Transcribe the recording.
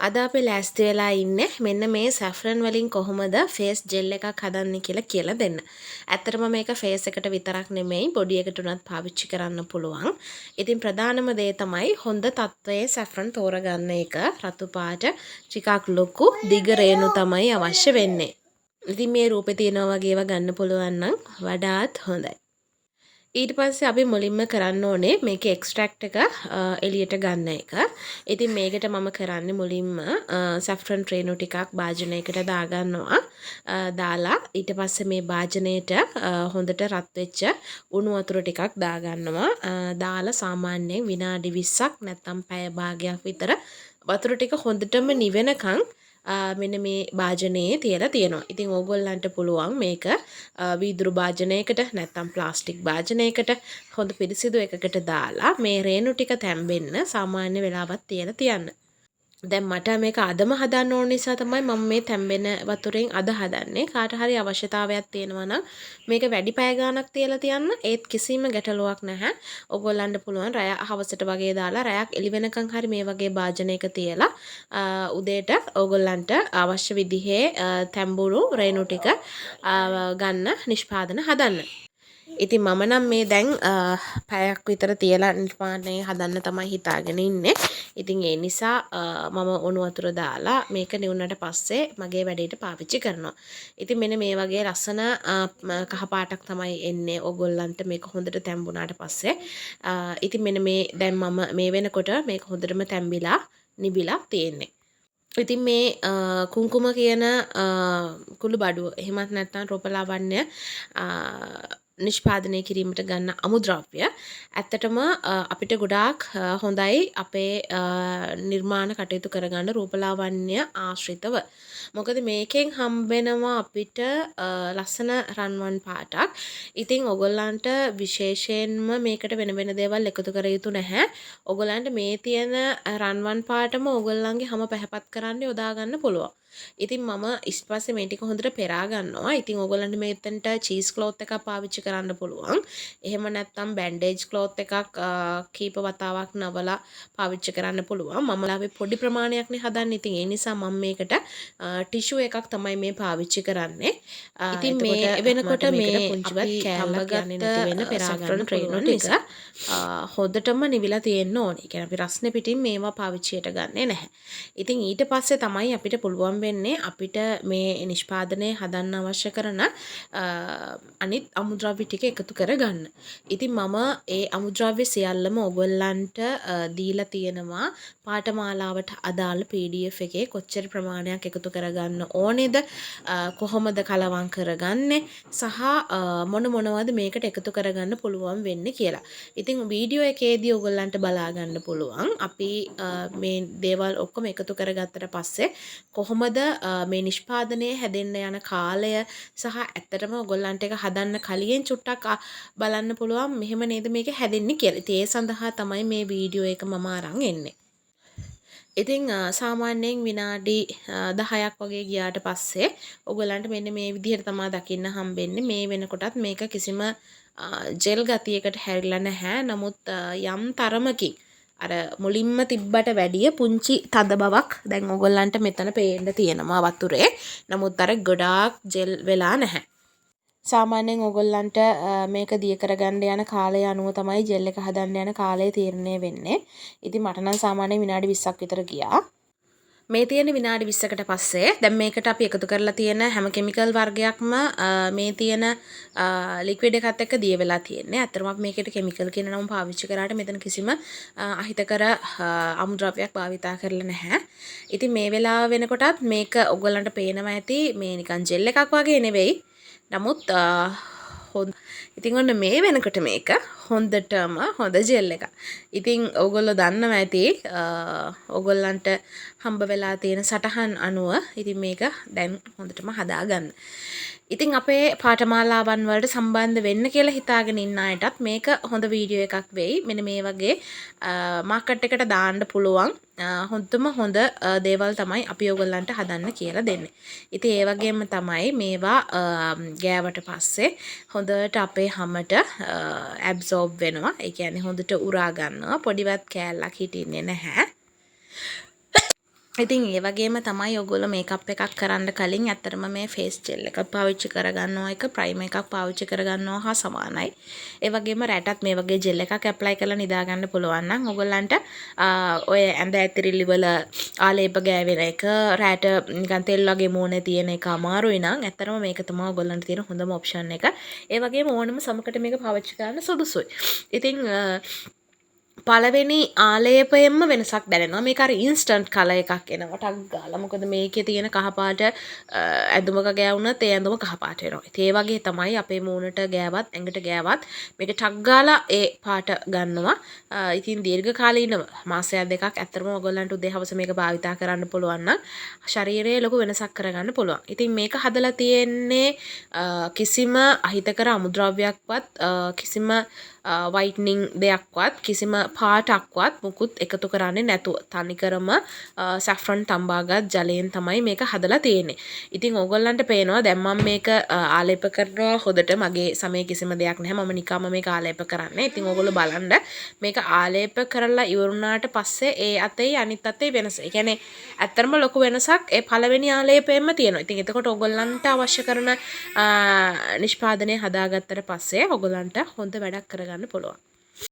අද අපි ලෑස්ති වෙලා ඉන්නේ මෙන්න මේ saffron වලින් කොහොමද face gel එකක් හදන්නේ කියලා දෙන්න. ඇත්තටම මේක face එකට විතරක් නෙමෙයි body එකට උනත් පාවිච්චි කරන්න පුළුවන්. ඉතින් ප්‍රධානම දේ තමයි හොඳ තත්වයේ saffron තෝරගන්න එක. රතු පාට ටිකක් ලොකු දිග රේණු තමයි අවශ්‍ය වෙන්නේ. ඉතින් මේ රූපේ තියෙනවා වගේ ඒවා ගන්න පුළුවන් නම් වඩාත් හොඳයි. ඊට පස්සේ අපි මුලින්ම කරන්න ඕනේ මේකේ එක්ස්ට්‍රැක්ට් එක එළියට ගන්න එක. ඉතින් මේකට මම කරන්නේ මුලින්ම saffron රේණු ටිකක් භාජනයකට දාගන්නවා. දාලා ඊට පස්සේ මේ භාජනයට හොඳට රත් වෙච්ච උණු වතුර ටිකක් දාගන්නවා. දාලා සාමාන්‍යයෙන් විනාඩි 20ක් නැත්නම් පැය භාගයක් විතර වතුර ටික හොඳටම නිවෙනකන් මෙන්න මේ භාජනයේ තියලා තියෙනවා. ඉතින් ඕගොල්ලන්ට පුළුවන් මේක වීදුරු භාජනයකට නැත්නම් ප්ලාස්ටික් භාජනයකට හොඳ පිරිසිදු එකකට දාලා මේ රේණු ටික තැම්බෙන්න සාමාන්‍ය වෙලාවක් තියලා තියන්න. දැන් මට මේක අදම හදන්න ඕන නිසා තමයි මම මේ තැම්බෙන වතුරෙන් අද හදන්නේ. කාට හරි අවශ්‍යතාවයක් තියෙනවා නම් මේක වැඩි පැය ගාණක් තියලා තියන්න. ඒත් කිසිම ගැටලුවක් නැහැ. ඕගොල්ලන්ට පුළුවන් රැය හවසට වගේ දාලා රැයක් එළි වෙනකන් හරි මේ වගේ භාජනයක තියලා උදේට ඕගොල්ලන්ට අවශ්‍ය විදිහේ තැම්බුණු රේණු ටික ගන්න නිෂ්පාදන හදන්න. ඉතින් මම නම් මේ දැන් පැයක් විතර තියලා නිර්මාණය හදන්න තමයි හිතාගෙන ඉන්නේ. ඉතින් ඒ නිසා මම උණු වතුර දාලා මේක නිවුනට පස්සේ මගේ වැඩේට පාවිච්චි කරනවා. ඉතින් මෙන්න මේ වගේ ලස්සන කහ පාටක් තමයි එන්නේ ඕගොල්ලන්ට මේක හොඳට තැම්බුණාට පස්සේ. ඉතින් මෙන්න මේ දැන් මම මේ වෙනකොට මේක හොඳටම තැම්බිලා නිබිලා තියෙන්නේ. ඉතින් මේ කුංකුම කියන කුළු බඩුව එහෙමත් නැත්නම් රූපලාවන්‍ය නිෂ්පාදනය කිරීමට ගන්න අමුද්‍රව්‍ය ඇත්තටම අපිට ගොඩාක් හොඳයි අපේ නිර්මාණ කටයුතු කරගන්න රූපලාවන්‍ය ආශ්‍රිතව. මොකද මේකෙන් හම්බෙනවා අපිට ලස්සන රන්වන් පාටක්. ඉතින් ඔයගොල්ලන්ට විශේෂයෙන්ම මේකට වෙන වෙන දේවල් එකතු කර යුතු නැහැ. ඔයගොල්ලන්ට මේ තියෙන රන්වන් පාටම ඔයගොල්ලන්ගේ හැම පැහැපත් කරන්න යොදා ගන්න පුළුවන්. ඉතින් මම ඉස්පස්සේ මේ ටික හොඳට පෙරා ගන්නවා. ඉතින් ඔයගොල්ලන්ට මෙතනට චීස් ක්ලොත් එකක් පාවිච්චි කරන්න පුළුවන්. එහෙම නැත්නම් බැන්ඩේජ් ක්ලොත් එකක් කීප වතාවක් නවලා පාවිච්චි කරන්න පුළුවන්. මම ලාවේ පොඩි ප්‍රමාණයක්නේ හදන්නේ. ඉතින් ඒ නිසා මම මේකට ටිෂු එකක් තමයි මේ පාවිච්චි කරන්නේ. ඉතින් මේ වෙනකොට මේ පුංචිවත් කෑල්ලක් යන්නේ නැති වෙන්න පෙරා ගන්න රේණු ටික හොඳටම නිවිලා තියෙන්න ඕනේ. ඒ කියන්නේ අපි රස්නේ පිටින් මේවා පාවිච්චියට ගන්නෙ නැහැ. ඉතින් ඊට පස්සේ තමයි අපිට පුළුවන් වෙන්නේ අපිට මේ නිෂ්පාදනය හදන්න අවශ්‍ය කරන අනිත් අමුද්‍රව්‍ය ටික එකතු කරගන්න. ඉතින් මම ඒ අමුද්‍රව්‍ය සියල්ලම ඔයගොල්ලන්ට දීලා තියෙනවා පාඨමාලාවට අදාළ PDF එකේ කොච්චර ප්‍රමාණයක් එකතු කරගන්න ඕනේද, කොහොමද කලවම් කරගන්නේ සහ මොනවද මේකට එකතු කරගන්න පුළුවන් වෙන්නේ කියලා. ඉතින් වීඩියෝ එකේදී ඔයගොල්ලන්ට බලා ගන්න පුළුවන් අපි මේ දේවල් ඔක්කොම එකතු කරගත්තට පස්සේ කොහොමද මේ නිෂ්පාදනය හැදෙන්න යන කාලය සහ ඇත්තටම ඔයගොල්ලන්ට එක හදන්න කලින් චුට්ටක් බලන්න පුළුවන් මෙහෙම නේද මේක හැදෙන්නේ කියලා. ඉතින් ඒ සඳහා තමයි මේ වීඩියෝ එක මම අරන් එන්නේ. ඉතින් සාමාන්‍යයෙන් විනාඩි 10ක් වගේ ගියාට පස්සේ ඔයගොල්ලන්ට මෙන්න මේ විදිහට තමයි දකින්න හම්බෙන්නේ. මේ වෙනකොටත් මේක කිසිම ජෙල් ගතියකට හැරිලා නැහැ. නමුත් යම් තරමකින් අර මුලින්ම තිබ්බට වැඩිය පුංචි තද බවක් දැන් ඔයගොල්ලන්ට මෙතන පේන්න තියෙනවා වතුරේ. නමුත් අර ගොඩාක් ජෙල් වෙලා නැහැ. සාමාන්‍යයෙන් ඔයගොල්ලන්ට මේක දිය කරගන්න යන කාලය අනුව තමයි ජෙල් එක හදන්න යන කාලය තීරණය වෙන්නේ. ඉතින් මට නම් සාමාන්‍යයෙන් විනාඩි 20ක් විතර ගියා. මේ තියෙන විනාඩි 20කට පස්සේ දැන් මේකට අපි එකතු කරලා තියෙන හැම කිමිකල් වර්ගයක්ම මේ තියෙන ලික්විඩ් එකත් එක්ක දිය වෙලා තියෙන්නේ. අතරම අපි මේකට කිමිකල් කියන නම පාවිච්චි කරාට මෙතන කිසිම අහිතකර අමුද්‍රව්‍යයක් භාවිතා කරලා නැහැ. ඉතින් මේ වෙලාව වෙනකොටත් මේක ඔයගොල්ලන්ට පේනවා ඇති මේ නිකන් ජෙල් එකක් වගේ නෙවෙයි. නමුත් ඉතින් ඔන්න මේ වෙනකොට මේක හොඳටම හොඳ ජෙල් එකක්. ඉතින් ඕගොල්ලෝ දන්නවා ඇති ඕගොල්ලන්ට හම්බ වෙලා තියෙන සටහන් අනුව ඉතින් මේක දැන් හොඳටම හදාගන්න. ඉතින් අපේ පාඨමාලාවන් වලට සම්බන්ධ වෙන්න කියලා හිතාගෙන ඉන්න අයටත් මේක හොඳ වීඩියෝ එකක් වෙයි. මෙන්න මේ වගේ මාකට් එකට දාන්න පුළුවන් හොඳම හොඳ දේවල් තමයි අපි ඔයගොල්ලන්ට හදන්න කියලා දෙන්නේ. ඉතින් ඒ වගේම තමයි මේවා ගෑවට පස්සේ හොඳට අපේ හැමට ඇබ්සෝබ් වෙනවා. ඒ කියන්නේ හොඳට උරා ගන්නවා. පොඩිවත් කෑල්ලක් හිටින්නේ නැහැ. ඉතින් ඒ වගේම තමයි ඔයගොල්ලෝ මේකප් එකක් කරන්න කලින් ඇත්තටම මේ ෆේස් ජෙල් එකක් පාවිච්චි කරගන්නවා එක ප්‍රයිමර් එකක් පාවිච්චි කරගන්නවා හා සමානයි. ඒ වගේම රැටත් මේ වගේ ජෙල් එකක් ඇප්ලයි කරලා නිදා ගන්න පුළුවන් නම් ඔයගොල්ලන්ට ඔය ඇඳ ඇතිරිලි වල ආලේප ගෑවෙන එක රැට නිකන් තෙල් වගේ මූණේ තියෙන එක අමාරුයි නම් ඇත්තටම මේක තමයි ඔයගොල්ලන්ට තියෙන හොඳම ඔප්ෂන් එක. ඒ වගේම ඕනම සමකට මේක පාවිච්චි කරන්න සුදුසුයි. ඉතින් පළවෙනි ආලේපයෙන්ම වෙනසක් දැනෙනවා. මේක අර ඉන්ස්ටන්ට් කලර් එකක් එනවා ටක් ගාලා. මොකද මේකේ තියෙන කහපාට ඇඳුමක ගෑවුනත් ඒ ඇඳුම කහපාට වෙනවා. ඉතින් ඒ වගේ තමයි අපේ මූණට ගෑවත් ඇඟට ගෑවත් මේක ටක් ගාලා ඒ පාට ගන්නවා. ඉතින් දීර්ඝකාලීනව මාසයක් දෙකක් ඇත්තටම ඔයගොල්ලන්ට උදේ හවස මේක භාවිතා කරන්න පුළුවන් නම් ශරීරයේ ලොකු වෙනසක් කරගන්න පුළුවන්. ඉතින් මේක හදලා තියෙන්නේ කිසිම අහිතකර අමුද්‍රව්‍යයක්වත් කිසිම වයිට්නිං දෙයක්වත් කිසිම පාටක්වත් මුකුත් එකතු කරන්නේ නැතුව තනිකරම සැෆ්‍රන් තම්බාගත් ජලයෙන් තමයි මේක හදලා තියෙන්නේ. ඉතින් ඕගොල්ලන්ට පේනවා දැන් මම මේක ආලේප කරනවා හොදට මගේ සමේ කිසිම දෙයක් නැහැ. මම නිකම්ම මේක ආලේප කරන්නේ. ඉතින් ඕගොල්ලෝ බලන්න මේක ආලේප කරලා ඉවරුනාට පස්සේ ඒ අතේ අනිත් අතේ වෙනස. ඒ කියන්නේ ඇත්තටම ලොකු වෙනසක් ඒ පළවෙනි ආලේපයෙන්ම තියෙනවා. ඉතින් එතකොට ඕගොල්ලන්ට අවශ්‍ය කරන නිෂ්පාදනය හදාගත්තට පස්සේ ඔයගොල්ලන්ට හොඳ වැඩක් කරගන්න පුළුවන්.